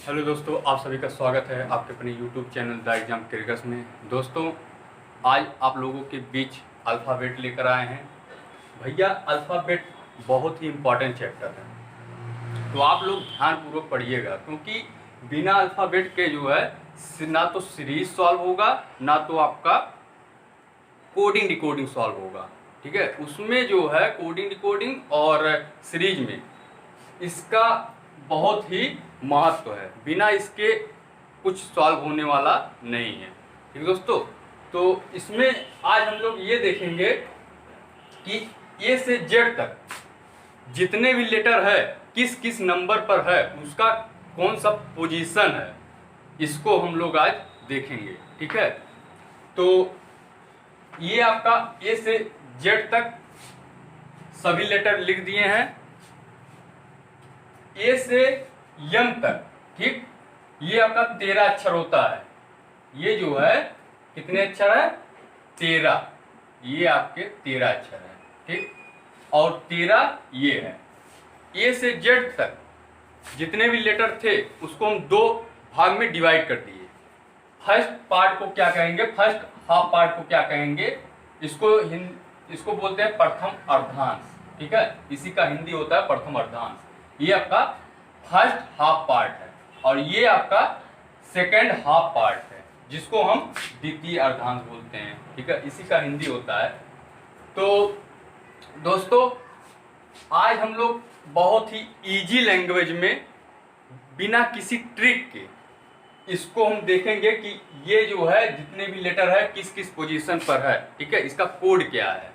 Hello दोस्तों, आप सभी का स्वागत है आपके अपने यूट्यूब चैनल द एग्जाम क्रिकस में। दोस्तों, आज आप लोगों के बीच अल्फ़ाबेट लेकर आए हैं। भैया, अल्फ़ाबेट बहुत ही इम्पॉर्टेंट चैप्टर है, तो आप लोग ध्यानपूर्वक पढ़िएगा, क्योंकि बिना अल्फ़ाबेट के जो है ना तो सीरीज सॉल्व होगा, ना तो आपका कोडिंग डिकोडिंग सॉल्व होगा। ठीक है, उसमें जो है कोडिंग डिकोडिंग और सीरीज में इसका बहुत ही महत्व है। बिना इसके कुछ सॉल्व होने वाला नहीं है। ठीक दोस्तों, तो इसमें आज हम लोग ये देखेंगे कि ए से जेड तक जितने भी लेटर है किस किस नंबर पर है, उसका कौन सा पोजीशन है, इसको हम लोग आज देखेंगे। ठीक है, तो ये आपका ए से जेड तक सभी लेटर लिख दिए हैं। ए से यम तक, ठीक, ये आपका 13 अक्षर होता है। ये जो है कितने अक्षर है? 13। ये आपके 13 अक्षर है। ठीक, और 13 ये है। ए से जेड तक जितने भी लेटर थे उसको हम दो भाग में डिवाइड कर दिए। फर्स्ट पार्ट को क्या कहेंगे? फर्स्ट हाफ पार्ट को क्या कहेंगे? इसको बोलते हैं प्रथम अर्धांश। ठीक है, इसी का हिंदी होता है प्रथम अर्धांश। ये आपका फर्स्ट हाफ पार्ट है और ये आपका सेकेंड हाफ पार्ट है, जिसको हम द्वितीय अर्धांश बोलते हैं। ठीक है, इसी का हिंदी होता है। तो दोस्तों, आज हम लोग बहुत ही इजी लैंग्वेज में बिना किसी ट्रिक के इसको हम देखेंगे कि ये जो है जितने भी लेटर है किस किस पोजीशन पर है। ठीक है, इसका कोड क्या है।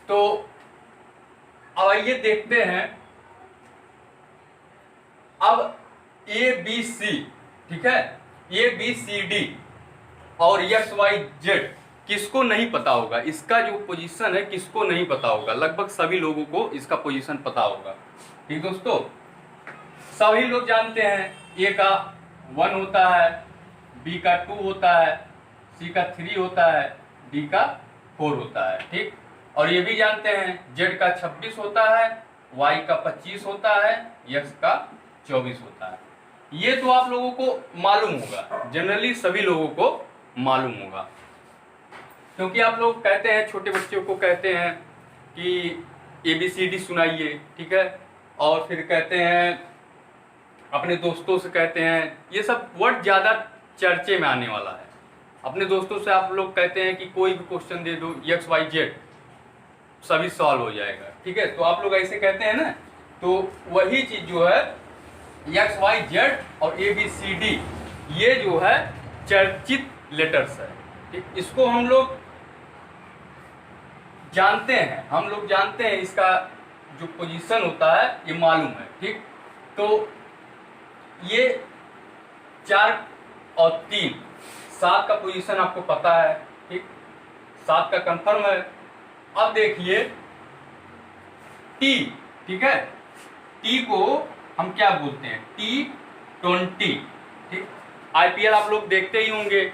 तो अब आइए देखते हैं। अब ए बी सी, ठीक है, ए बी सी डी और एक्स वाई जेड किसको नहीं पता होगा? इसका जो पोजीशन है किसको नहीं पता होगा? लगभग सभी लोगों को इसका पोजीशन पता होगा। ठीक दोस्तों, सभी लोग जानते हैं ए का 1 होता है, बी का 2 होता है, सी का 3 होता है, डी का 4 होता है। ठीक, और ये भी जानते हैं जेड का 26 होता है, वाई का 25 होता है, एक्स का 24 होता है। ये तो आप लोगों को मालूम होगा, जनरली सभी लोगों को मालूम होगा, क्योंकि आप लोग कहते हैं, छोटे बच्चों को कहते हैं कि ABCD सुनाइए। ठीक है, और फिर कहते हैं अपने दोस्तों से, कहते हैं, ये सब वर्ड ज़्यादा चर्चे में आने वाला है। अपने दोस्तों से आप लोग कहते हैं कि कोई भी क्वेश्चन दे दो, एक्स वाई जेड सभी सॉल्व हो जाएगा। ठीक है, तो आप लोग ऐसे कहते हैं ना, तो वही चीज जो है एक्स वाई जेड और ABCD, ये जो है चर्चित लेटर्स है। ठीक, इसको हम लोग जानते हैं, इसका जो पोजीशन होता है ये मालूम है। ठीक, तो ये 4 और 3, 7 का पोजीशन आपको पता है। ठीक, 7 का कंफर्म है। अब देखिए टी, ठीक है, टी को हम क्या बोलते हैं? T20। ठीक, IPL आप लोग देखते ही होंगे,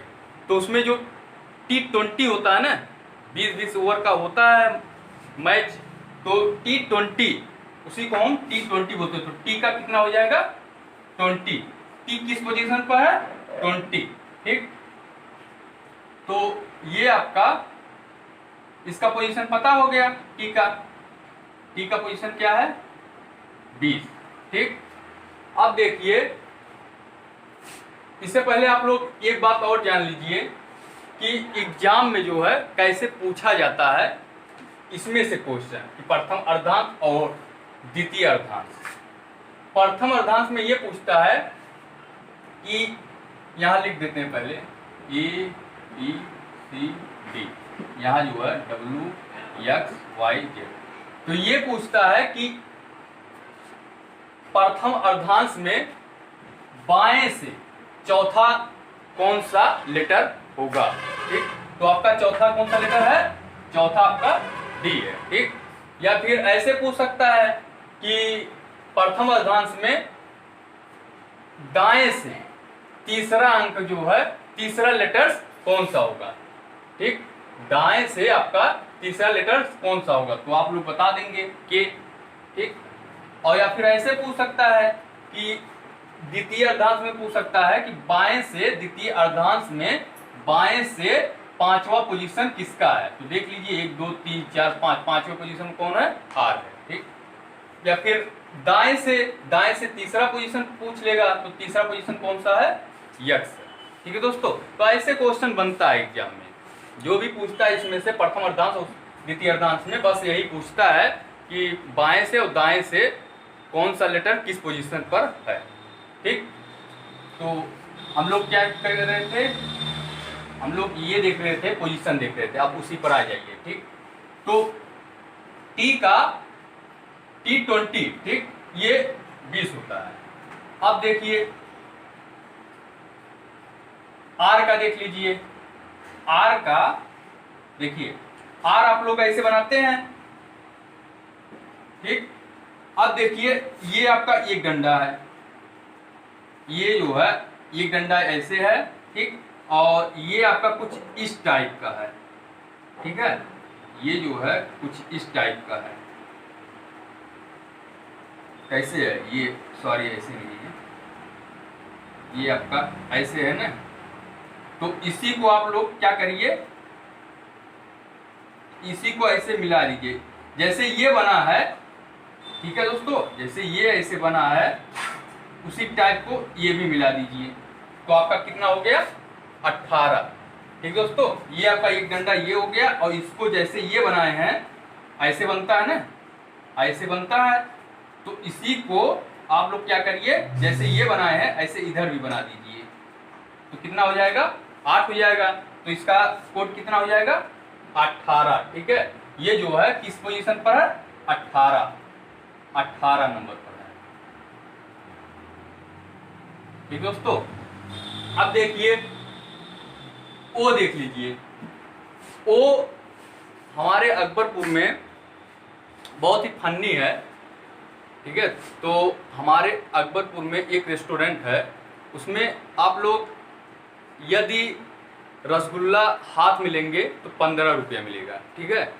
तो उसमें जो T20 होता है ना, 20-20 ओवर का होता है मैच, तो T20 उसी को हम T20 बोलते हैं। तो टी का कितना हो जाएगा? 20। टी किस पोजीशन पर है? 20। ठीक, तो ये आपका इसका पोजीशन पता हो गया। टी का पोजीशन क्या है? 20। ठीक, अब देखिए, इससे पहले आप लोग एक बात और जान लीजिए कि एग्जाम में जो है कैसे पूछा जाता है इसमें से क्वेश्चन, कि प्रथम अर्धांश और द्वितीय अर्धांश। प्रथम अर्धांश में ये पूछता है कि यहां लिख देते हैं पहले ABCD, यहाँ जो है WXYZ। तो ये पूछता है कि प्रथम अर्धांश में बाएं से चौथा कौन सा लेटर होगा। ठीक, तो आपका चौथा कौन सा लेटर है? चौथा आपका डी है। ठीक, या फिर ऐसे पूछ सकता है कि प्रथम अर्धांश में दाएं से तीसरा अंक जो है, तीसरा लेटर कौन सा होगा। ठीक, दाएं से आपका तीसरा लेटर कौन सा होगा, तो आप लोग बता देंगे के। ठीक, और या फिर ऐसे पूछ सकता है कि द्वितीय अर्धांश में पूछ सकता है कि बाएं से द्वितीय अर्धांश में बाएं से पांचवा पोजीशन किसका है, तो देख लीजिए 1 2 3 4 5, पांचवा पोजीशन कौन है, आर है, ठीक। या फिर दाएं से तीसरा पोजीशन पूछ लेगा, तो तीसरा पोजीशन कौन सा है, यक्स है, ठीक है दोस्तों। तो ऐसे क्वेश्चन बनता है एग्जाम में, जो भी पूछता है इसमें से प्रथम अर्धांश और द्वितीय अर्धांश में बस यही पूछता है कि बाएं से और दाएं से कौन सा लेटर किस पोजीशन पर है, ठीक। तो हम लोग क्या कर रहे थे, हम लोग ये देख रहे थे, पोजीशन देख रहे थे, अब उसी पर आ जाइए, ठीक। तो टी का T20, ठीक, ये 20 होता है। अब देखिए R का देख लीजिए, R का देखिए, R आप लोग ऐसे बनाते हैं, ठीक। अब देखिए ये आपका एक डंडा है, ये जो है ये डंडा ऐसे है, ठीक, और ये आपका कुछ इस टाइप का है, ठीक है, ये जो है कुछ इस टाइप का है, कैसे है ये, सॉरी ऐसे नहीं है, ये आपका ऐसे है ना। तो इसी को आप लोग क्या करिए, इसी को ऐसे मिला लीजिए, जैसे ये बना है, ठीक है दोस्तों, जैसे ये ऐसे बना है उसी टाइप को ये भी मिला दीजिए, तो आपका कितना हो गया, 18, ठीक दोस्तों। ये आपका एक डंडा ये हो गया, और इसको जैसे ये बनाए हैं ऐसे बनता है ना, ऐसे बनता है, तो इसी को आप लोग क्या करिए, जैसे ये बनाए हैं ऐसे इधर भी बना दीजिए, तो कितना हो जाएगा, 8 हो जाएगा। तो इसका कोड कितना हो जाएगा, 18, ठीक है। ये जो है किस पोजीशन पर है, 18 नंबर पर है, ठीक दोस्तों। अब देखिए ओ देख लीजिए, ओ हमारे अकबरपुर में बहुत ही फन्नी है, ठीक है। तो हमारे अकबरपुर में एक रेस्टोरेंट है, उसमें आप लोग यदि रसगुल्ला हाथ में लेंगे तो 15 रुपया मिलेगा, ठीक है,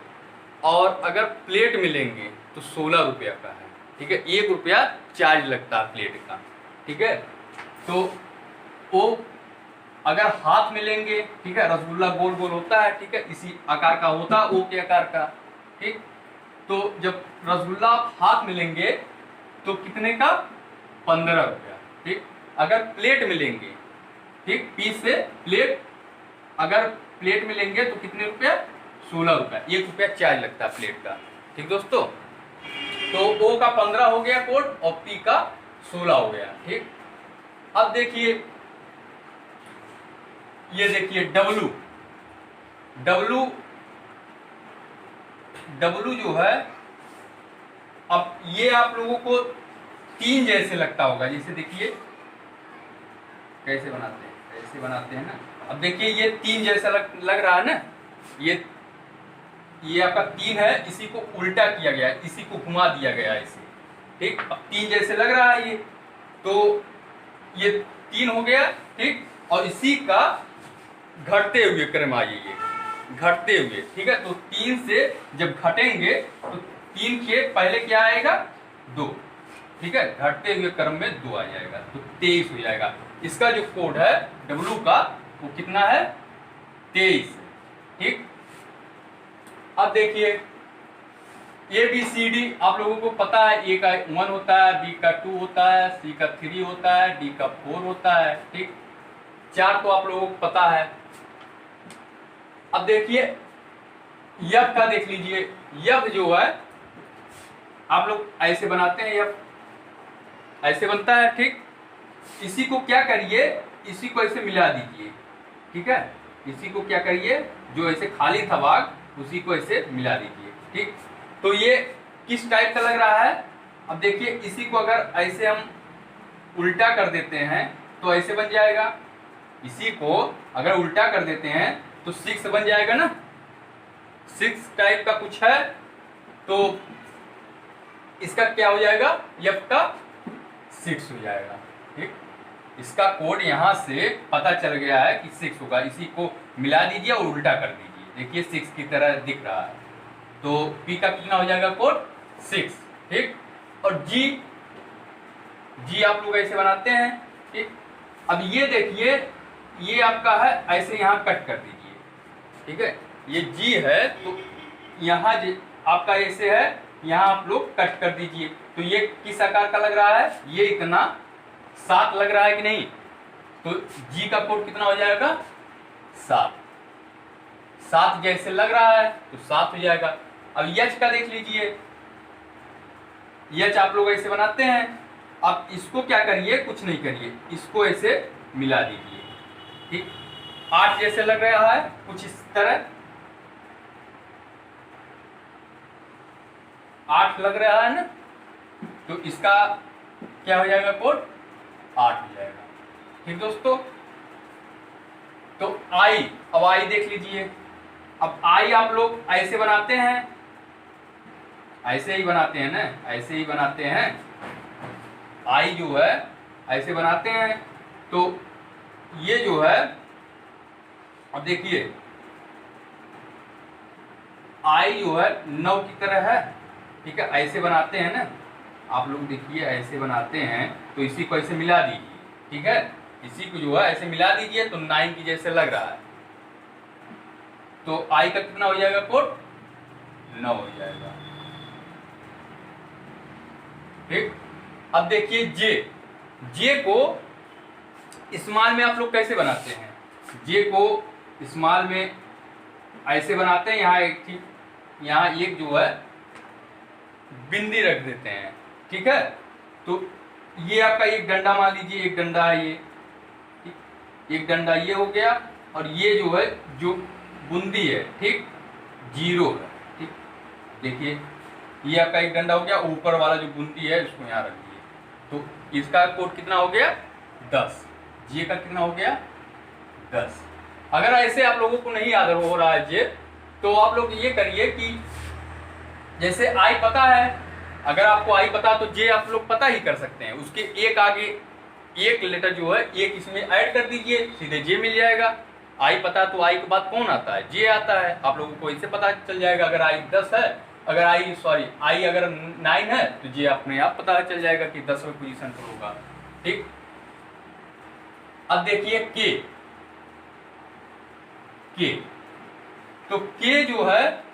और अगर प्लेट में लेंगे तो 16 रुपया का है, ठीक है, 1 रुपया चार्ज लगता है प्लेट का, ठीक है। तो वो अगर हाथ में लेंगे, ठीक है, रसगुल्ला गोल गोल होता है, ठीक है, इसी आकार का होता है, ओ के आकार का, ठीक। तो जब रसगुल्ला आप हाथ में लेंगे तो कितने का, 15 रुपया, ठीक। अगर प्लेट में लेंगे, ठीक, पीस से प्लेट, अगर प्लेट में लेंगे तो कितने रुपया, 16 रुपया, 1 रुपया चार्ज लगता है प्लेट का, ठीक दोस्तों। तो ओ का 15 हो गया कोड, और पी का 16 हो गया, ठीक। अब देखिए ये देखिए डब्लू, डब्लू जो है, अब ये आप लोगों को 3 जैसे लगता होगा, जैसे देखिए कैसे बनाते हैं, ऐसे बनाते हैं ना। अब देखिए ये 3 जैसा लग रहा है ना, ये आपका 3 है, इसी को उल्टा किया गया है, इसी को घुमा दिया गया है इसे, ठीक। अब 3 जैसे लग रहा है ये, तो ये 3 हो गया, ठीक, और इसी का घटते हुए क्रम आइए, ये घटते हुए, ठीक है। तो 3 से जब घटेंगे तो 3 के पहले क्या आएगा, 2, ठीक है, घटते हुए क्रम में 2 आ जाएगा, तो 23 हो जाएगा। इसका जो कोड है डब्लू का वो कितना है, 23, ठीक। अब देखिए ABCD आप लोगों को पता है, ए का 1 होता है, बी का 2 होता है, सी का 3 होता है, डी का 4 होता है, ठीक। 4 तो आप लोगों को पता है। अब देखिए यफ का देख लीजिए, यफ जो है आप लोग ऐसे बनाते हैं, यफ ऐसे बनता है, ठीक। इसी को क्या करिए, इसी को ऐसे मिला दीजिए, ठीक है, इसी को क्या करिए, जो ऐसे खाली था भाग उसी को ऐसे मिला दीजिए, ठीक। तो ये किस टाइप का लग रहा है, अब देखिए इसी को अगर ऐसे हम उल्टा कर देते हैं तो ऐसे बन जाएगा, इसी को अगर उल्टा कर देते हैं तो 6 बन जाएगा ना, 6 टाइप का कुछ है, तो इसका क्या हो जाएगा, एफ का 6 हो जाएगा, ठीक। इसका कोड यहाँ से पता चल गया है कि 6 होगा, इसी को मिला दीजिए और उल्टा कर दीजिए, देखिए 6 की तरह दिख रहा है, तो पी का कितना हो जाएगा कोड, 6, ठीक। और जी जी आप लोग ऐसे बनाते हैं, ठीक। अब ये देखिए, ये आपका है, ऐसे यहाँ कट कर दीजिए, ठीक है। ये जी है तो यहाँ आपका ऐसे है, यहाँ आप लोग कट कर दीजिए। तो ये किस आकार का लग रहा है, ये इतना 7 लग रहा है कि नहीं। तो जी का कोड कितना हो जाएगा, 7। 7 जैसे लग रहा है तो 7 हो जाएगा। अब यच का देख लीजिए, यच आप लोग ऐसे बनाते हैं। अब इसको क्या करिए, कुछ नहीं करिए, इसको ऐसे मिला दीजिए, ठीक। 8 जैसे लग रहा है, कुछ इस तरह 8 लग रहा है ना, तो इसका क्या हो जाएगा, कोड 8 हो जाएगा, ठीक दोस्तों। तो आई, अब आई देख लीजिए। अब आई आप लोग ऐसे बनाते हैं, ऐसे ही बनाते हैं ना, ऐसे ही बनाते हैं। आई जो है ऐसे बनाते हैं। तो ये जो है, अब देखिए आई जो है 9 की तरह है, ठीक है। ऐसे बनाते हैं ना आप लोग, देखिए ऐसे बनाते हैं। तो इसी को ऐसे मिला दीजिए, ठीक है। इसी को जो है ऐसे मिला दीजिए तो 9 की जैसे लग रहा है। तो आई का कितना हो जाएगा, कोड 9 हो जाएगा, ठीक। अब देखिए जे, जे को स्मॉल में आप लोग कैसे बनाते हैं, जे को स्मॉल में ऐसे बनाते हैं। यहाँ एक जो है बिंदी रख देते हैं, ठीक है। तो ये आपका एक डंडा मान लीजिए, एक डंडा है ये, एक डंडा ये हो गया, और ये जो है जो बूंदी है, ठीक, 0 है, ठीक। देखिए ये आपका एक डंडा हो गया, ऊपर वाला जो बूंदी है इसको यहाँ रख दिए। तो इसका कोड कितना हो गया, 10। जे का कितना हो गया, 10। अगर ऐसे आप लोगों को नहीं याद हो रहा है जे, तो आप लोग ये करिए कि जैसे आई पता है, अगर आपको आई पता तो जे आप लोग पता ही कर सकते हैं। उसके एक आगे एक लेटर जो है एक इसमें ऐड कर दीजिए, सीधे जे मिल जाएगा। आई पता तो आई के बाद कौन आता है, जे आता है। आप लोगों को इससे पता चल जाएगा। अगर आई 10 है, अगर आई अगर 9 है तो जे अपने आप पता चल जाएगा कि 10वें पोजीशन पर होगा, ठीक। अब देखिए के, तो के जो है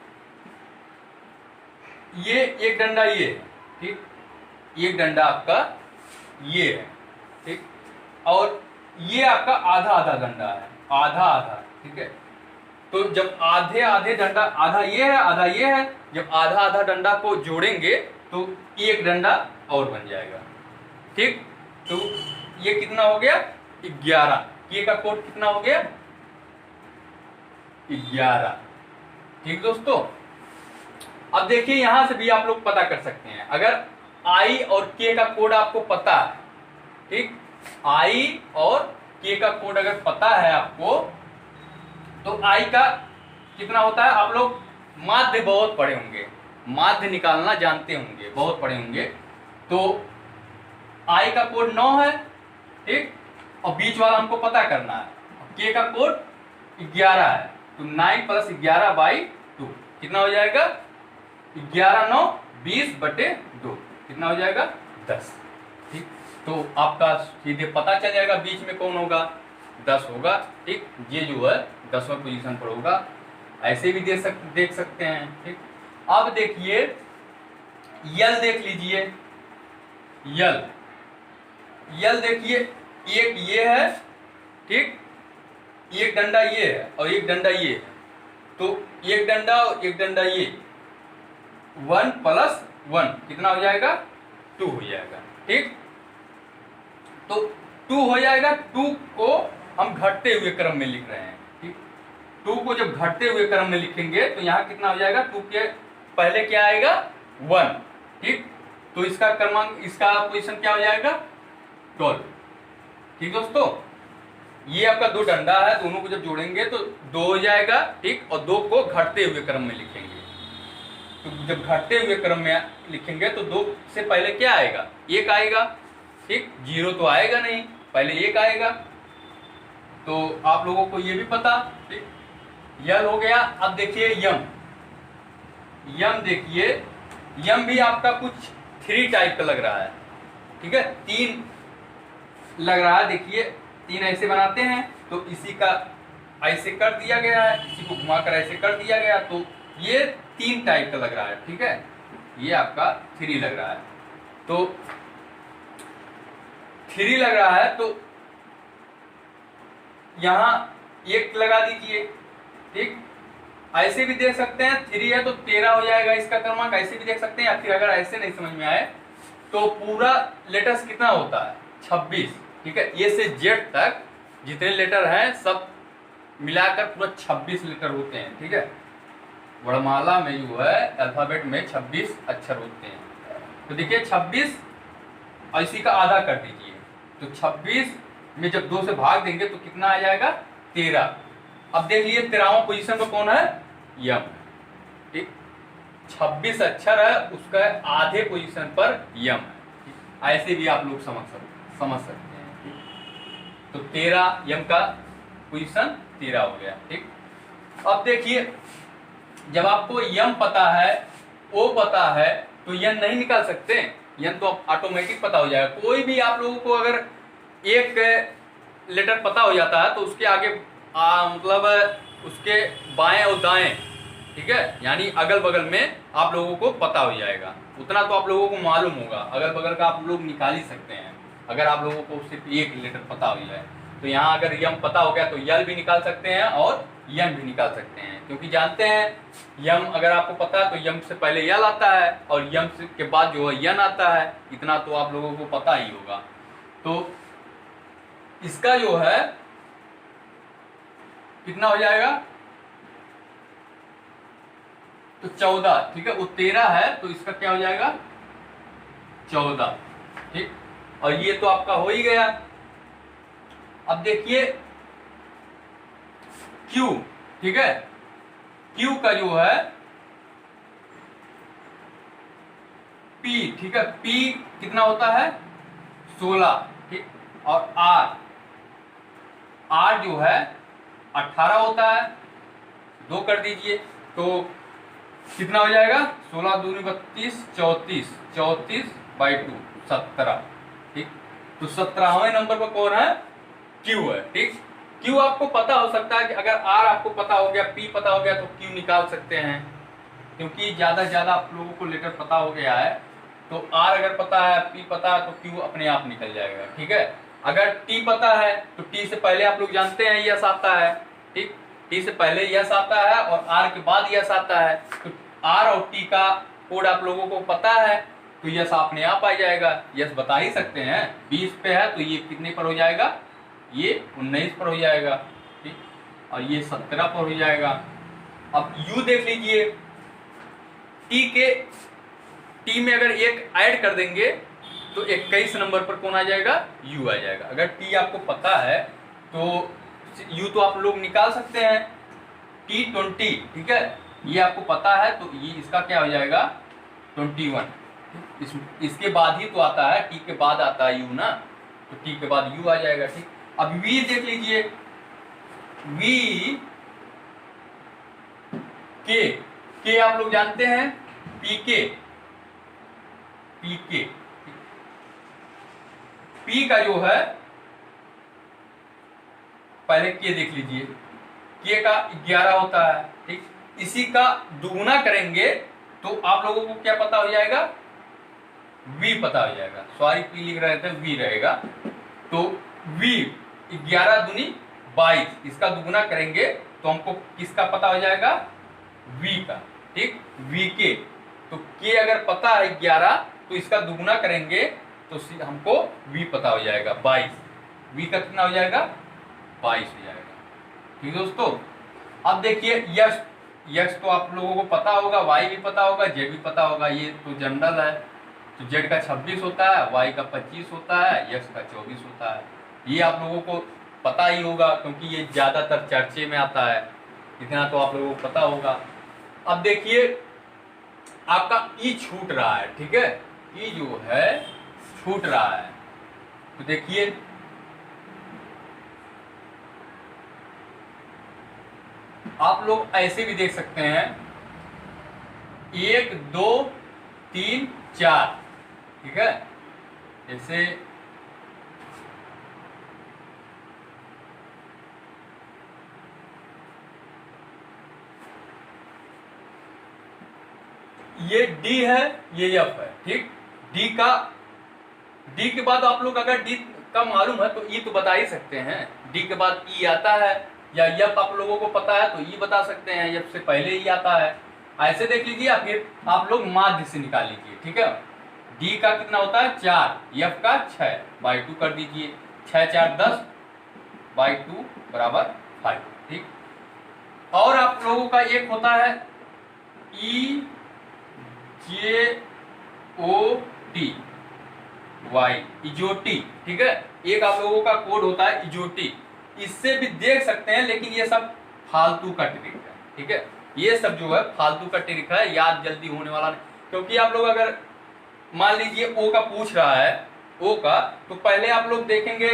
ये एक डंडा ये है, ठीक, एक डंडा आपका ये है, ठीक। और ये आपका आधा आधा डंडा है, आधा आधा, ठीक है। तो जब आधे आधे डंडा, आधा ये है आधा ये है, जब आधा आधा डंडा को जोड़ेंगे तो एक डंडा और बन जाएगा, ठीक। तो ये कितना हो गया, 11। के का कोड कितना हो गया, 11, ठीक दोस्तों। अब देखिए यहां से भी आप लोग पता कर सकते हैं। अगर आई और के का कोड आपको पता है, ठीक, आई और के का कोड अगर पता है आपको, तो आई का कितना होता है, आप लोग माध्य बहुत पढ़े होंगे, माध्य निकालना जानते होंगे, बहुत पढ़े होंगे। तो आई का कोड 9 है, ठीक, और बीच वाला हमको पता करना है। के का कोड 11 है, तो 9 + 11/2 कितना हो जाएगा, 11 9 20/2 कितना हो जाएगा, 10, ठीक। तो आपका सीधे पता चल जाएगा बीच में कौन होगा, 10 होगा, ठीक। ये जो है 10वें पोजीशन पर होगा। ऐसे भी देख सकते हैं, ठीक। अब देखिए यल देख लीजिए, यल देखिए, एक ये है, ठीक, एक डंडा ये है और एक डंडा ये है। तो एक डंडा और एक डंडा ये, 1 + 1 कितना हो जाएगा, 2 हो जाएगा, ठीक। तो 2 हो जाएगा। 2 को हम घटते हुए क्रम में लिख रहे हैं, ठीक। 2 को जब घटते हुए क्रम में लिखेंगे तो यहाँ कितना हो जाएगा, 2 के पहले क्या आएगा, 1, ठीक। तो इसका क्रमांक, इसका पोजीशन क्या हो जाएगा, 12, ठीक दोस्तों। ये आपका 2 डंडा है, दोनों को जब जोड़ेंगे तो 2 हो जाएगा, ठीक। और 2 को घटते हुए क्रम में लिखेंगे। तो जब घटते हुए क्रम में लिखेंगे तो 2 से पहले क्या आएगा, 1 आएगा, ठीक। 0 तो आएगा नहीं, पहले 1 आएगा। तो आप लोगों को ये भी पता, ठीक। यल हो गया। अब देखिए यम देखिए, यम भी आपका कुछ 3 टाइप का लग रहा है, ठीक है, 3 लग रहा है, देखिए 3 ऐसे बनाते हैं, तो इसी का ऐसे कर दिया गया है, इसी को घुमाकर ऐसे कर दिया गया, तो ये 3 टाइप का लग रहा है। ठीक है, ये आपका 3 लग रहा है, तो 3 लग रहा है, तो यहां 1 लगा दीजिए। ठीक, ऐसे भी देख सकते हैं, 3 है तो 13 हो जाएगा इसका क्रमांक, ऐसे भी देख सकते हैं, या फिर अगर ऐसे नहीं समझ में आए तो पूरा लेटर्स कितना होता है, 26। ठीक है, ये से जेड तक जितने लेटर हैं सब मिलाकर पूरा 26 लेटर होते हैं। ठीक है, वर्णमाला में जो है अल्फाबेट में 26 अक्षर होते हैं। तो देखिए 26 और इसी का आधा कर दीजिए, तो 26 में जब 2 से भाग देंगे तो कितना आ जाएगा, 13। अब देख लीजिए 13वां पोजीशन पर कौन है, यम। ठीक, 26 अक्षर है, उसका आधे पोजीशन पर यम है। ऐसे भी आप लोग समझ सकते हैं। तो 13 यम का पोजीशन 13 हो गया। ठीक, अब देखिए जब आपको यम पता है, ओ पता है, तो यन नहीं निकाल सकते, यन तो ऑटोमेटिक पता हो जाएगा। कोई भी आप लोगों को अगर एक लेटर पता हो जाता है तो उसके आगे मतलब उसके बाएं और दाएं, ठीक है, यानी अगल बगल में आप लोगों को पता हो जाएगा, उतना तो आप लोगों को मालूम होगा। अगल बगल का आप लोग निकाल ही सकते हैं अगर आप लोगों को सिर्फ एक लेटर पता हो जाए। तो यहाँ अगर यम पता हो गया तो यल भी निकाल सकते हैं और यन भी निकाल सकते हैं, क्योंकि जानते हैं यम अगर आपको पता है तो यम से पहले यल आता है और यम के बाद जो है यन आता है, इतना तो आप लोगों को पता ही होगा। तो इसका जो है कितना हो जाएगा, तो 14। ठीक है, वो 13 है तो इसका क्या हो जाएगा, 14। ठीक, और ये तो आपका हो ही गया। अब देखिए Q, ठीक है, Q का जो है P, ठीक है, P कितना होता है, 16। ठीक, और R जो है 18 होता है, 2 कर दीजिए तो कितना हो जाएगा, 16 दूनी 32, 34/2 17। ठीक, तो 17वें नंबर पर कौन है, Q है। ठीक, Q आपको पता हो सकता है कि अगर R आपको पता हो गया, P पता हो गया तो Q निकाल सकते हैं, क्योंकि ज्यादा से ज्यादा आप लोगों को लेटर पता हो गया है। तो R अगर पता है, P पता है, तो Q अपने आप निकल जाएगा। ठीक है, अगर T पता है तो T से पहले आप लोग जानते हैं यस आता है। ठीक, T से पहले यस आता है और R के बाद यस आता है, तो R और T का कोड आप लोगों को पता है तो यस अपने आप आ जाएगा। यस बता ही सकते हैं, 20 पे है तो ये कितने पर हो जाएगा, ये 19 पर हो जाएगा। ठीक, और ये 17 पर हो जाएगा। अब U देख लीजिए, T में अगर 1 ऐड कर देंगे तो 21 नंबर पर कौन आ जाएगा, U आ जाएगा। अगर T आपको पता है तो U तो आप लोग निकाल सकते हैं, T20। ठीक है, ये आपको पता है तो ये इसका क्या हो जाएगा, 21। इसके बाद ही तो आता है, T के बाद आता है U ना, तो T के बाद U आ जाएगा। ठीक, अब V देख लीजिए, V के आप लोग जानते हैं, PK P का जो है पहले K देख लीजिए, K का 11 होता है। ठीक, इसी का दुगुना करेंगे तो आप लोगों को क्या पता हो जाएगा, V पता हो जाएगा। सॉरी P लिख रहे थे, V रहेगा। तो V 11 दूनी 22, इसका दुगुना करेंगे तो हमको किसका पता हो जाएगा, V का। ठीक, VK, तो K अगर पता है 11 तो इसका दुगुना करेंगे तो हमको V पता हो जाएगा 22। V का कितना हो जाएगा, 22 हो जाएगा। ठीक दोस्तों, अब देखिए यश तो आप लोगों को पता होगा, Y भी पता होगा, Z भी पता होगा, ये तो जनरल है। तो Z का 26 होता है, Y का 25 होता है, यश का 24 होता है। ये आप लोगों को पता ही होगा क्योंकि ये ज्यादातर चर्चे में आता है, इतना तो आप लोगों को पता होगा। अब देखिए आपका ई छूट रहा है, ठीक है, ई जो है छूट रहा है, तो देखिए आप लोग ऐसे भी देख सकते हैं, 1 2 3 4, ठीक है, जैसे ये डी है, ये एफ है, ठीक। डी के बाद आप लोग अगर डी का मालूम है तो ई तो बता ही सकते हैं। डी के बाद ई आता है, या एफ आप लोगों को पता है तो ई बता सकते हैं, एफ से पहले ई आता है। ऐसे देख लीजिए, या फिर आप लोग माध्य से निकाल लीजिए, ठीक है। डी का कितना होता है 4, एफ का 6/2 कर दीजिए, 6 4 10/2 बराबर 5, ठीक। और आप लोगों का एक होता है ई जे ओ टी वाई, इजोटी, ठीक है। एक आप लोगों का कोड होता है इजोटी, इससे भी देख सकते हैं, लेकिन ये सब फालतू का ट्रिक है, ठीक है। ये सब जो है फालतू का ट्रिक है, याद जल्दी होने वाला नहीं। क्योंकि आप लोग अगर मान लीजिए ओ का पूछ रहा है, ओ का, तो पहले आप लोग देखेंगे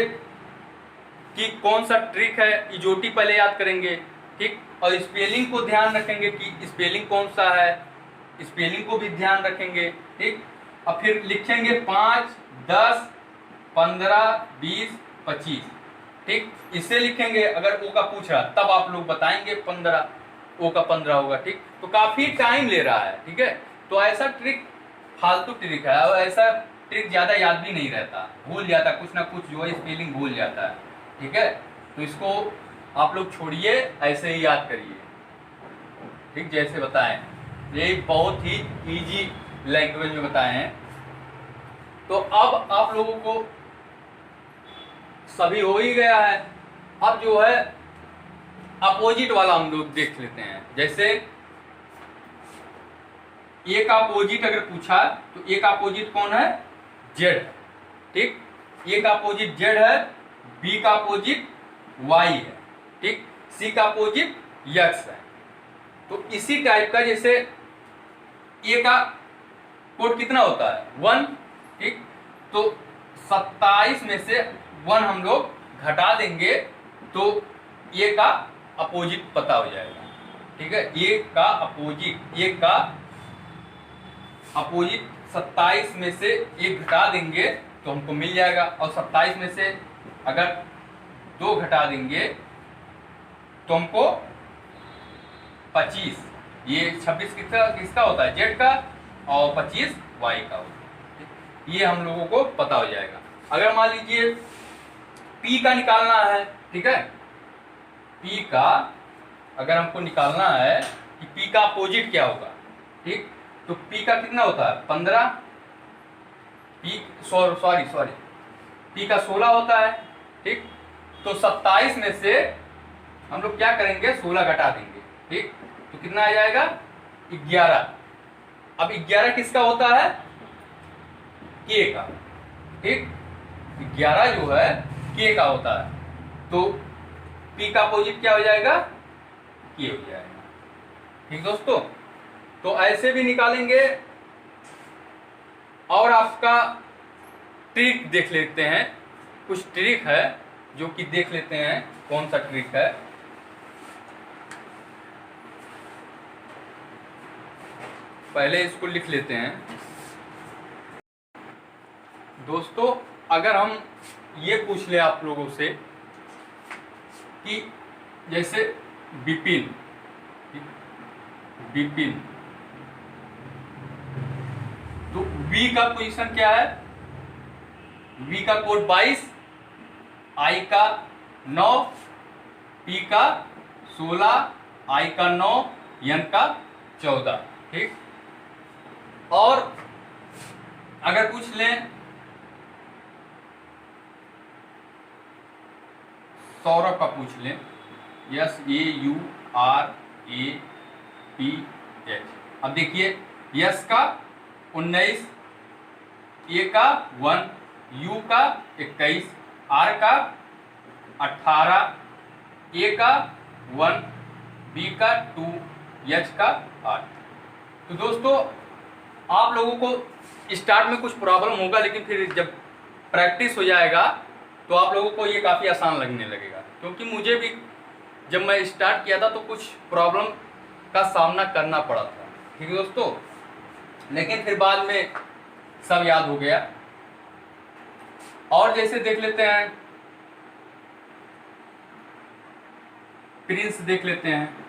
कि कौन सा ट्रिक है, इजोटी पहले याद करेंगे, ठीक। और स्पेलिंग को ध्यान रखेंगे कि स्पेलिंग कौन सा है, स्पेलिंग को भी ध्यान रखेंगे, ठीक। और फिर लिखेंगे 5 10 15 20 25, ठीक। इससे लिखेंगे, अगर ओ का पूछ रहा तब आप लोग बताएंगे 15, ओ का 15 होगा, ठीक। तो काफी टाइम ले रहा है, ठीक है। तो ऐसा ट्रिक फालतू ट्रिक है, और ऐसा ट्रिक ज्यादा याद भी नहीं रहता, भूल जाता, कुछ ना कुछ जो है स्पेलिंग भूल जाता है, ठीक है। तो इसको आप लोग छोड़िए, ऐसे ही याद करिए, ठीक, जैसे बताएं। ये बहुत ही इजी लैंग्वेज में बताए हैं। तो अब आप लोगों को सभी हो ही गया है। अब जो है अपोजिट वाला हम लोग देख लेते हैं। जैसे ए का अपोजिट अगर पूछा तो ए का अपोजिट कौन है, जेड, ठीक। ए का अपोजिट जेड है, बी का अपोजिट वाई है, ठीक। सी का अपोजिट एक्स है। तो इसी टाइप का, जैसे ए का कोड कितना होता है 1, ठीक। तो 27 में से 1 हम लोग घटा देंगे तो ए का अपोजिट पता हो जाएगा, ठीक है। ए का अपोजिट 27 में से 1 घटा देंगे तो हमको मिल जाएगा। और 27 में से अगर 2 घटा देंगे तो हमको 25, ये 26 किसका होता है, जेड का, और 25 वाई का होता है। ये हम लोगों को पता हो जाएगा। अगर मान लीजिए पी का निकालना है, ठीक है, पी का अगर हमको निकालना है कि पी का अपोजिट क्या होगा, ठीक। तो पी का कितना होता है 15, पी का 16 होता है, ठीक। तो 27 में से हम लोग क्या करेंगे, 16 घटा देंगे, ठीक। तो कितना आ जाएगा 11। अब 11 किसका होता है, के का, ठीक। 11 जो है के का होता है। तो पी का अपोजिट क्या हो जाएगा, के हो जाएगा, ठीक दोस्तों। तो ऐसे भी निकालेंगे। और आपका ट्रिक देख लेते हैं, कुछ ट्रिक है जो कि देख लेते हैं कौन सा ट्रिक है। पहले इसको लिख लेते हैं दोस्तों। अगर हम ये पूछ ले आप लोगों से कि जैसे विपिन, तो वी का पोजीशन क्या है, वी का कोड 22, आई का 9, पी का 16, आई का 9, एन का 14, ठीक। और अगर पूछ लें सौरभ का, पूछ लें SAURAPH। अब देखिए यस का 19, ए का 1, यू का 21, आर का 18, ए का 1, बी का 2, एच का 8। तो दोस्तों आप लोगों को स्टार्ट में कुछ प्रॉब्लम होगा, लेकिन फिर जब प्रैक्टिस हो जाएगा तो आप लोगों को ये काफ़ी आसान लगने लगेगा। क्योंकि मुझे भी जब मैं स्टार्ट किया था तो कुछ प्रॉब्लम का सामना करना पड़ा था, ठीक है दोस्तों। लेकिन फिर बाद में सब याद हो गया। और जैसे देख लेते हैं प्रिंस, देख लेते हैं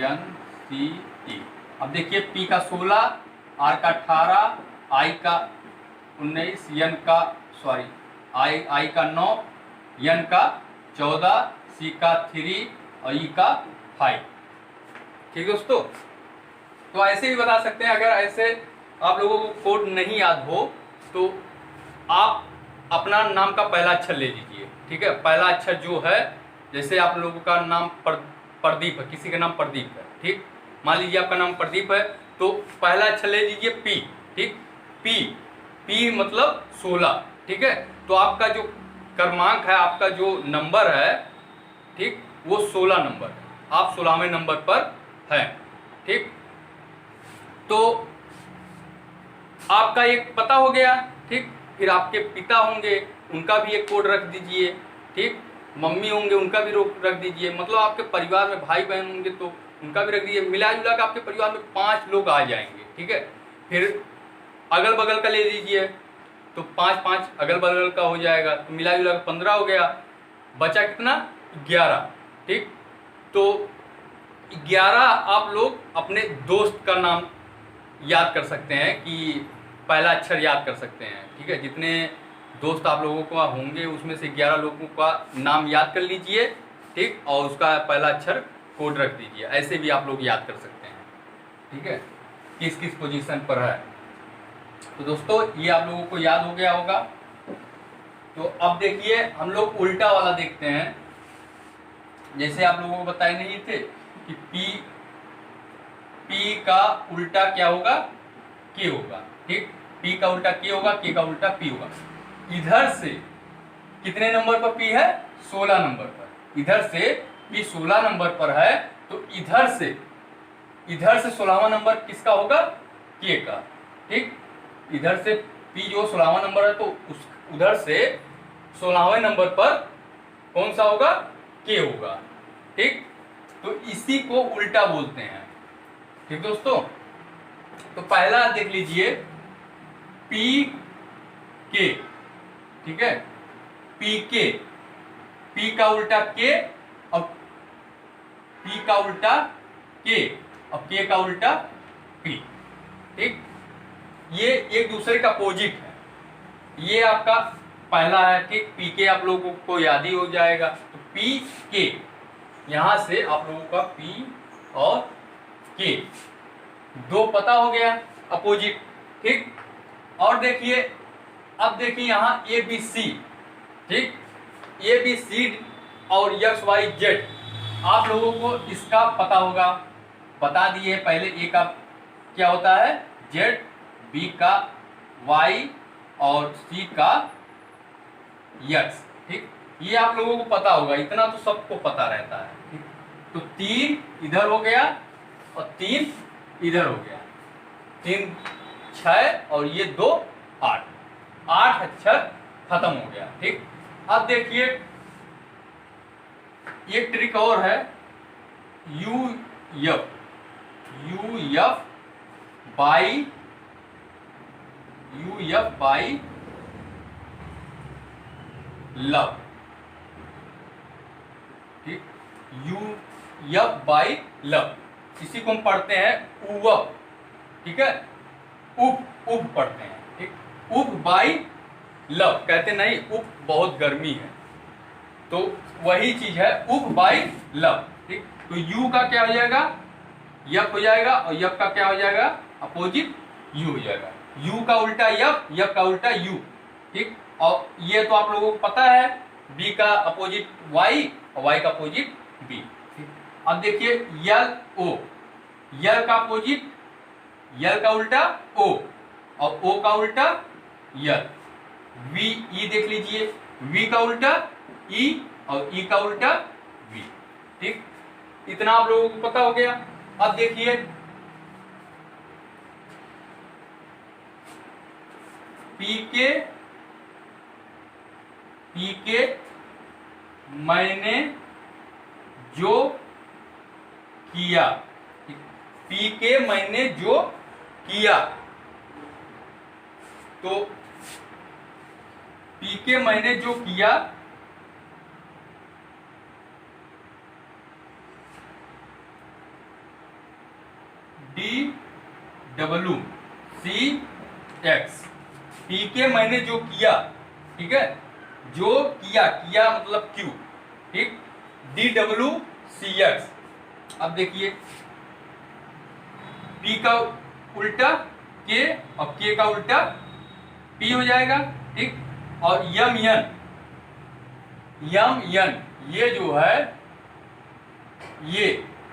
NCE। अब देखिए P का 16, R का 18, I का 19, I का 9, N का 14, C का 3 और E का 5। ठीक है दोस्तों, तो ऐसे भी बता सकते हैं। अगर ऐसे आप लोगों को कोड नहीं याद हो तो आप अपना नाम का पहला अक्षर ले लीजिए। ठीक है, पहला अक्षर जो है, जैसे आप लोगों का नाम प्रदीप है, किसी का नाम प्रदीप है, ठीक, मान लीजिए आपका नाम प्रदीप है, तो पहला अक्षर ले लीजिए P। ठीक, P मतलब 16। ठीक है, तो आपका जो क्रमांक है, आपका जो नंबर है, ठीक, वो 16 नंबर है, आप 16वें नंबर पर हैं। ठीक, तो आपका एक पता हो गया। ठीक, फिर आपके पिता होंगे, उनका भी एक कोड रख दीजिए। ठीक, मम्मी होंगे, उनका भी रख दीजिए। मतलब आपके परिवार में भाई बहन होंगे तो उनका भी रख दीजिए। मिला जुला के आपके परिवार में 5 लोग आ जाएंगे। ठीक है, फिर अगल बगल का ले लीजिए तो 5 अगल बगल का हो जाएगा, तो मिला जुला के 15 हो गया। बचा कितना? 11। ठीक, तो 11 आप लोग अपने दोस्त का नाम याद कर सकते हैं, कि पहला अक्षर याद कर सकते हैं। ठीक है, जितने दोस्त आप लोगों को होंगे उसमें से 11 लोगों का नाम याद कर लीजिए। ठीक, और उसका पहला अक्षर कोड रख दीजिए। ऐसे भी आप लोग याद कर सकते हैं। ठीक है, किस किस पोजीशन पर है। तो दोस्तों ये आप लोगों को याद हो गया होगा। तो अब देखिए हम लोग उल्टा वाला देखते हैं। जैसे आप लोगों को बताए नहीं थे कि P का उल्टा क्या होगा? K होगा। ठीक, P का उल्टा K होगा, K का उल्टा P होगा। इधर से कितने नंबर पर P है? 16 नंबर पर। इधर से P 16 नंबर पर है, तो इधर से 16वां नंबर किसका होगा? K का। ठीक, इधर से P जो 16वां नंबर है, तो उधर से 16वें नंबर पर कौन सा होगा? K होगा। ठीक, तो इसी को उल्टा बोलते हैं। ठीक दोस्तों, तो पहला देख लीजिए PK। ठीक है, PK, P का उल्टा K और P का उल्टा K और K का उल्टा P। ठीक, ये एक दूसरे का अपोजिट है। ये आपका पहला है। ठीक, PK आप लोगों को याद ही हो जाएगा। तो PK, यहां से आप लोगों का P और K दो पता हो गया, अपोजिट। ठीक, और देखिए, अब देखिए यहाँ ABC। ठीक, ABC और XYZ आप लोगों को इसका पता होगा, बता दिए पहले। A का क्या होता है? Z, B का Y और C का X। ठीक, ये आप लोगों को पता होगा, इतना तो सबको पता रहता है। ठीक, तो 3 इधर हो गया और 3 इधर हो गया। 3 6 और ये 2 8। 8 अक्षर खत्म हो गया। ठीक, अब देखिए एक ट्रिक और है, UF बाई लव। ठीक, UF बाई लव, इसी को हम पढ़ते हैं UF। ठीक है, उप पढ़ते हैं। ठीक, उप बाई लव कहते नहीं, उप बहुत गर्मी है, तो वही चीज है उप बाई लव। ठीक, तो U का क्या हो जाएगा? F हो जाएगा, और F का क्या हो जाएगा? अपोजिट U हो जाएगा। U का उल्टा F का उल्टा U। ठीक, और ये तो आप लोगों को पता है, B का अपोजिट Y और Y का अपोजिट B। ठीक, अब देखिए LO, L का अपोजिट, L का उल्टा O और O का उल्टा L। VE देख लीजिए, V का उल्टा E और E का उल्टा V। ठीक, इतना आप लोगों को पता हो गया। अब देखिए PK मैंने जो किया। PK मैंने जो किया, तो पी के मैंने जो किया DWCX, पी के मैंने जो किया, ठीक है, जो किया मतलब Q, ठीक, DWCX। अब देखिए P का उल्टा K और K का उल्टा P हो जाएगा, ठीक। और यम यन ये जो है ये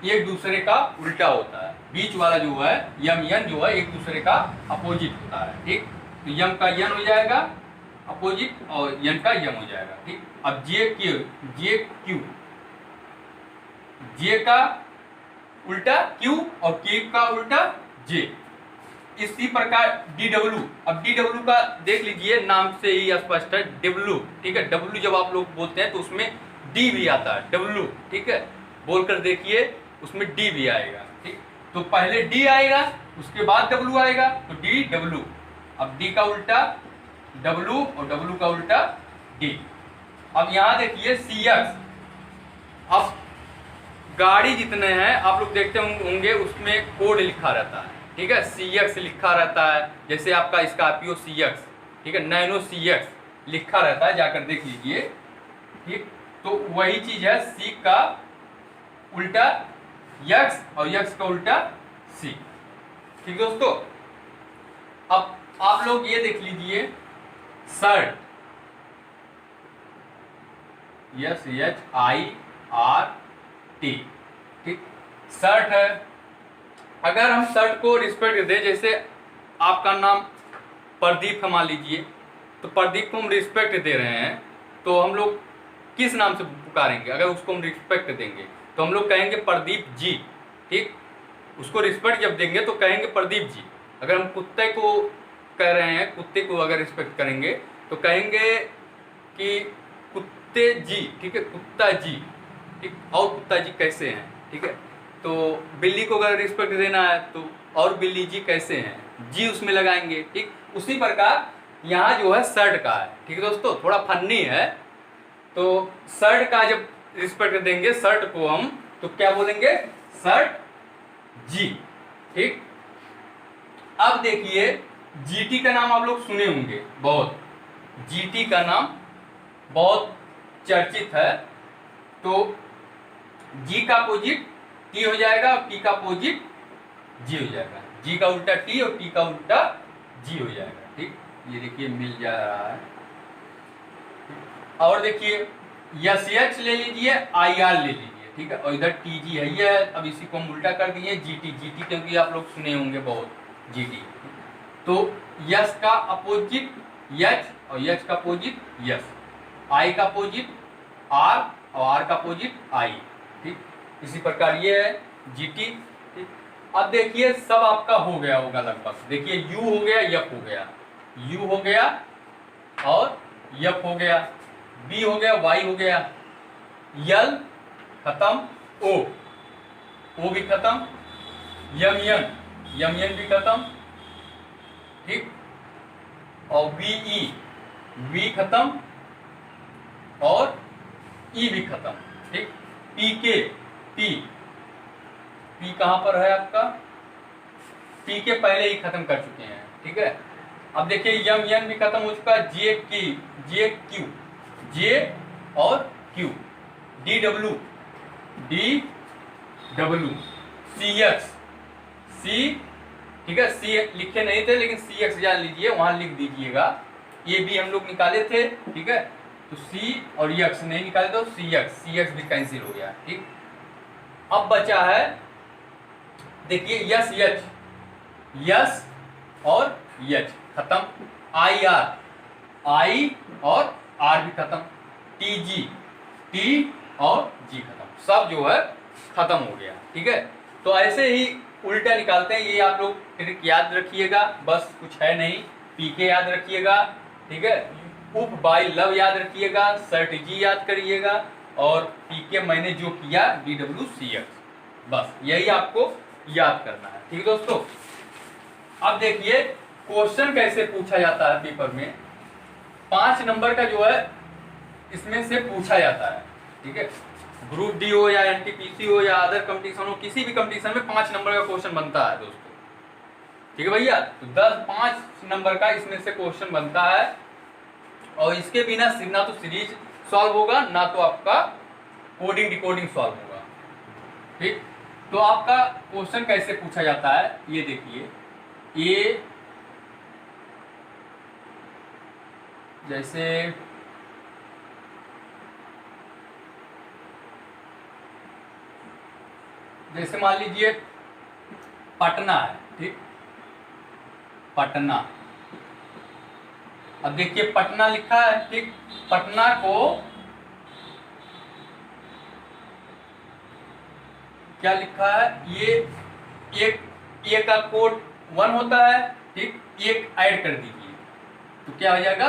एक दूसरे का उल्टा होता है, बीच वाला जो है यम यन जो है एक दूसरे का अपोजिट होता है, ठीक। तो यम का यन हो जाएगा अपोजिट और यन का यम हो जाएगा, ठीक। अब जे का उल्टा Q और Q का उल्टा J। इसी प्रकार DW, अब DW का देख लीजिए, नाम से ही स्पष्ट है W, ठीक है। W जब आप लोग बोलते हैं तो उसमें D भी आता है, W, ठीक है, बोलकर देखिए उसमें D भी आएगा, ठीक। तो पहले D आएगा उसके बाद W आएगा, तो DW। अब D का उल्टा W और W का उल्टा D। अब यहां देखिए CX। अब गाड़ी जितने हैं आप लोग देखते होंगे उसमें कोड लिखा रहता है, ठीक है, CX लिखा रहता है, जैसे आपका स्कॉर्पियो CX, ठीक है, नैनो CX लिखा रहता है, जाकर देख लीजिए, ठीक। तो वही चीज है, C का उल्टा X और X का उल्टा C, ठीक दोस्तों। अब आप लोग ये देख लीजिए शर्ट, SHIRT, ठीक, शर्ट है। अगर हम शर्ट को रिस्पेक्ट दें, जैसे आपका नाम प्रदीप है मान लीजिए, तो प्रदीप को हम रिस्पेक्ट दे रहे हैं, तो हम लोग किस नाम से पुकारेंगे? अगर उसको हम रिस्पेक्ट देंगे तो हम लोग कहेंगे प्रदीप जी, ठीक। उसको रिस्पेक्ट जब देंगे तो कहेंगे प्रदीप जी। अगर हम कुत्ते को कह रहे हैं, कुत्ते को अगर रिस्पेक्ट करेंगे तो कहेंगे कि कुत्ते जी, ठीक है, कुत्ता जी, ठीक। और कुत्ता जी कैसे हैं, ठीक है। तो बिल्ली को अगर रिस्पेक्ट देना है तो और बिल्ली जी कैसे हैं, जी उसमें लगाएंगे, ठीक। उसी प्रकार यहाँ जो है शर्ट का है, ठीक है दोस्तों, थोड़ा फन्नी है। तो शर्ट का जब रिस्पेक्ट देंगे शर्ट को हम, तो क्या बोलेंगे? शर्ट जी, ठीक। अब देखिए जीटी का नाम आप लोग सुने होंगे बहुत, जीटी का नाम बहुत चर्चित है। तो जी का अपोजिट टी हो जाएगा और टी का अपोजिट जी हो जाएगा, जी का उल्टा टी और टी का उल्टा जी हो जाएगा, ठीक। ये देखिए मिल जा रहा है। और देखिए SH ले लीजिए, IR ले लीजिए, ठीक है, और इधर TG है ये, अब इसी को हम उल्टा कर दिए GT, क्योंकि आप लोग सुने होंगे बहुत GT। तो यस का अपोजिट H और H का अपोजिट यस, I का अपोजिट R और R का अपोजिट I, ठीक। इसी प्रकार ये है GT, ठीक। अब देखिए सब आपका हो गया होगा लगभग, देखिए U हो गया, F हो गया, U हो गया और F हो गया, B हो गया, Y हो गया, L खत्म, O भी खत्म, यम यन भी खत्म, ठीक। और VE V खत्म और E भी खत्म, ठीक। PK P कहां पर है आपका? P के पहले ही खत्म कर चुके हैं, ठीक है। अब देखिए यम यन भी खत्म हो चुका, J और Q, DW CX C, ठीक है, C लिखे नहीं थे लेकिन CX जान लीजिए, वहां लिख दीजिएगा। ये भी हम लोग निकाले थे, ठीक है, तो C और X नहीं निकाले तो CX भी कैंसिल हो गया, ठीक। अब बचा है देखिए यस और H खत्म, IR I और R भी खत्म, TG T और G खत्म, सब जो है खत्म हो गया, ठीक है। तो ऐसे ही उल्टा निकालते हैं, ये आप लोग ट्रिक याद रखिएगा, बस कुछ है नहीं। PK याद रखिएगा, ठीक है, उप बाई लव याद रखिएगा, शर्ट जी याद करिएगा और PK मैंने जो किया DWCX, बस यही आपको याद करना है, ठीक दोस्तों। अब देखिए क्वेश्चन कैसे पूछा जाता है पेपर में। 5 नंबर का जो है इसमें से पूछा जाता है, ठीक है। ग्रुप डी हो या एनटीपीसी हो या अदर कंपटीशन हो, किसी भी कंपटीशन में 5 नंबर का क्वेश्चन बनता है दोस्तों, ठीक है भैया। तो 5 नंबर का इसमें से क्वेश्चन बनता है, और इसके बिना ना तो सीरीज सॉल्व होगा, ना तो आपका कोडिंग डिकोडिंग सॉल्व होगा, ठीक। तो आपका क्वेश्चन कैसे पूछा जाता है ये देखिए। ये जैसे मान लीजिए पटना है, ठीक, पटना। अब देखिए पटना लिखा है, ठीक। पटना को क्या लिखा है, ये एक ए का कोड 1 होता है, ठीक। एक ऐड कर दीजिए तो क्या हो जाएगा,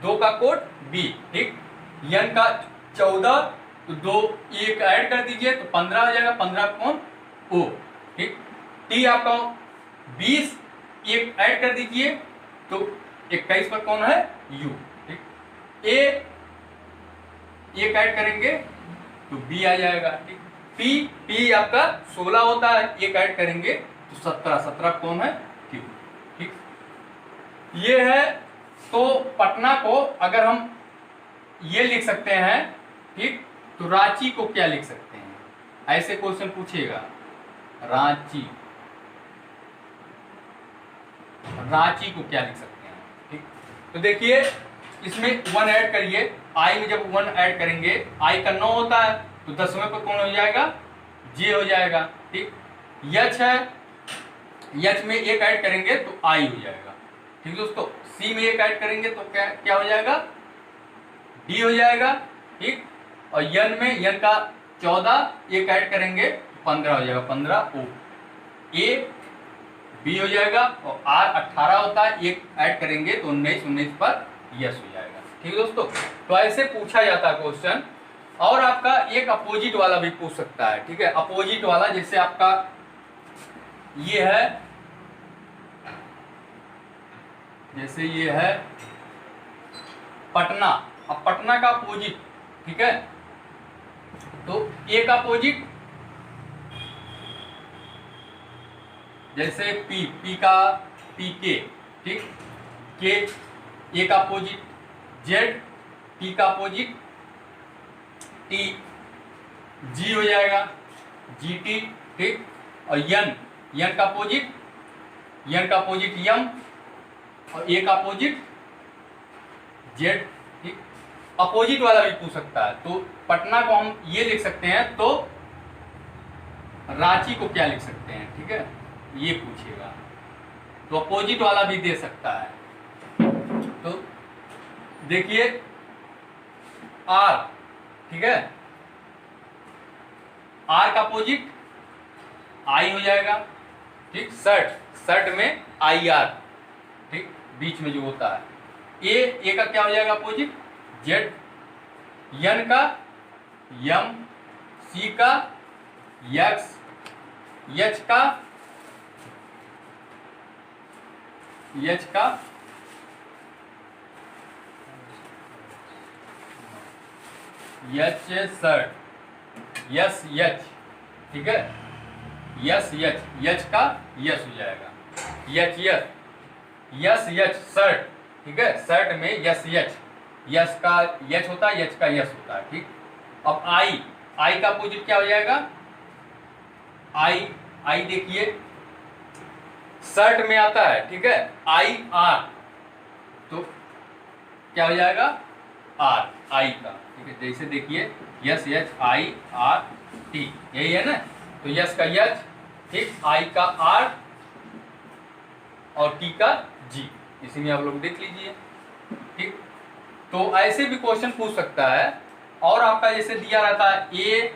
2 का कोड बी, ठीक। यन का 14 तो 2 एक ऐड कर दीजिए तो 15 हो जाएगा, 15 कौन ओ, ठीक। टी आपका 20 एक ऐड कर दीजिए तो 21 पर कौन है यू, ठीक। ए एक ऐड करेंगे तो बी आ जाएगा, ठीक। पी आपका 16 होता है, एक ऐड करेंगे तो 17 कौन है क्यू, ठीक। ये है। तो पटना को अगर हम ये लिख सकते हैं, ठीक, तो रांची को क्या लिख सकते हैं, ऐसे क्वेश्चन पूछेगा। रांची को क्या लिख सकते हैं, ठीक। तो देखिए इसमें 1 ऐड करिए, आई में जब 1 ऐड करेंगे, आई का 9 होता है तो 10वें पर कौन हो जाएगा, जे हो जाएगा, ठीक। यच है, यच में एक ऐड करेंगे तो आई हो जाएगा, ठीक दोस्तों। सी में एक ऐड करेंगे तो क्या हो जाएगा, डी हो जाएगा, ठीक। और यन में यन का 14 एक ऐड करेंगे तो 15 हो जाएगा, 15 ओ। ए बी हो जाएगा, और आर 18 होता है, एक ऐड करेंगे तो 19 पर यस हो जाएगा, ठीक है दोस्तों। तो ऐसे पूछा जाता है क्वेश्चन। और आपका एक अपोजिट वाला भी पूछ सकता है, ठीक है। अपोजिट वाला जैसे आपका ये है, जैसे ये है पटना। अब पटना का अपोजिट, ठीक है, तो एक अपोजिट जैसे पी का के, ठीक। के एक अपोजिट, जेड टी का अपोजिट टी, जी हो जाएगा, जी टी, ठीक। और यन का अपोजिट, यन का अपोजिट यम, और ए का अपोजिट जेड, ठीक। अपोजिट वाला भी पूछ सकता है। तो पटना को हम ये लिख सकते हैं, तो रांची को क्या लिख सकते हैं, ठीक है, ये पूछेगा। तो अपोजिट वाला भी दे सकता है। तो देखिए आर, ठीक है, आर का अपोजिट आई हो जाएगा, ठीक। शर्ट में आई आर, ठीक, बीच में जो होता है। ए का क्या हो जाएगा अपोजिट, जेड। यन का यम, सी का यक्स, यच का यच शर्ट, यस यच, ठीक है, यस यच, यच का यस हो जाएगा, यच यस, यस यच शर्ट, ठीक है। शर्ट में यस यच, यस का यच होता है, यच का यस होता है, ठीक। अब आई का अपोजिट क्या हो जाएगा, आई देखिए शर्ट में आता है, ठीक है, आई आर, तो क्या हो जाएगा आर, आई का, ठीक है। जैसे देखिए yes H I R T, यही है ना। तो यस का यच, ठीक, आई का आर और टी का जी, इसी में आप लोग देख लीजिए, ठीक। तो ऐसे भी क्वेश्चन पूछ सकता है। और आपका जैसे दिया रहता है A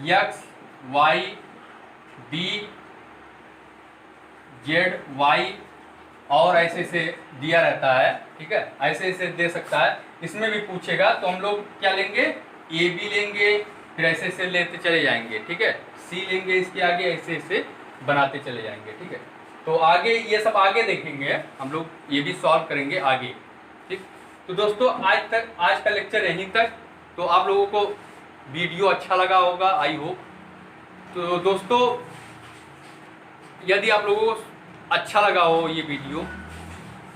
X Y D Z Y, और ऐसे ऐसे दिया रहता है, ठीक है, ऐसे ऐसे दे सकता है। इसमें भी पूछेगा तो हम लोग क्या लेंगे, ए बी लेंगे, फिर ऐसे ऐसे लेते चले जाएंगे, ठीक है। सी लेंगे इसके आगे, ऐसे ऐसे बनाते चले जाएंगे, ठीक है। तो आगे ये सब आगे देखेंगे हम लोग, ये भी सॉल्व करेंगे आगे। ठीक, तो दोस्तों आज का लेक्चर यहीं तक। तो आप लोगों को वीडियो अच्छा लगा होगा, आई होप। तो दोस्तों यदि आप लोगों को अच्छा लगा हो ये वीडियो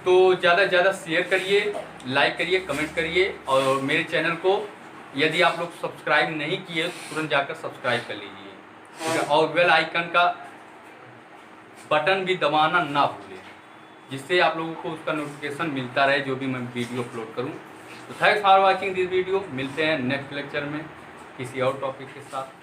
तो ज़्यादा से ज़्यादा शेयर करिए, लाइक करिए, कमेंट करिए, और मेरे चैनल को यदि आप लोग सब्सक्राइब नहीं किए तो तुरंत जाकर सब्सक्राइब कर लीजिए, ठीक है। और बेल आइकन का बटन भी दबाना ना भूलें, जिससे आप लोगों को उसका नोटिफिकेशन मिलता रहे जो भी मैं वीडियो अपलोड करूं। तो thanks for watching this video. मिलते हैं नेक्स्ट लेक्चर में किसी और टॉपिक के साथ।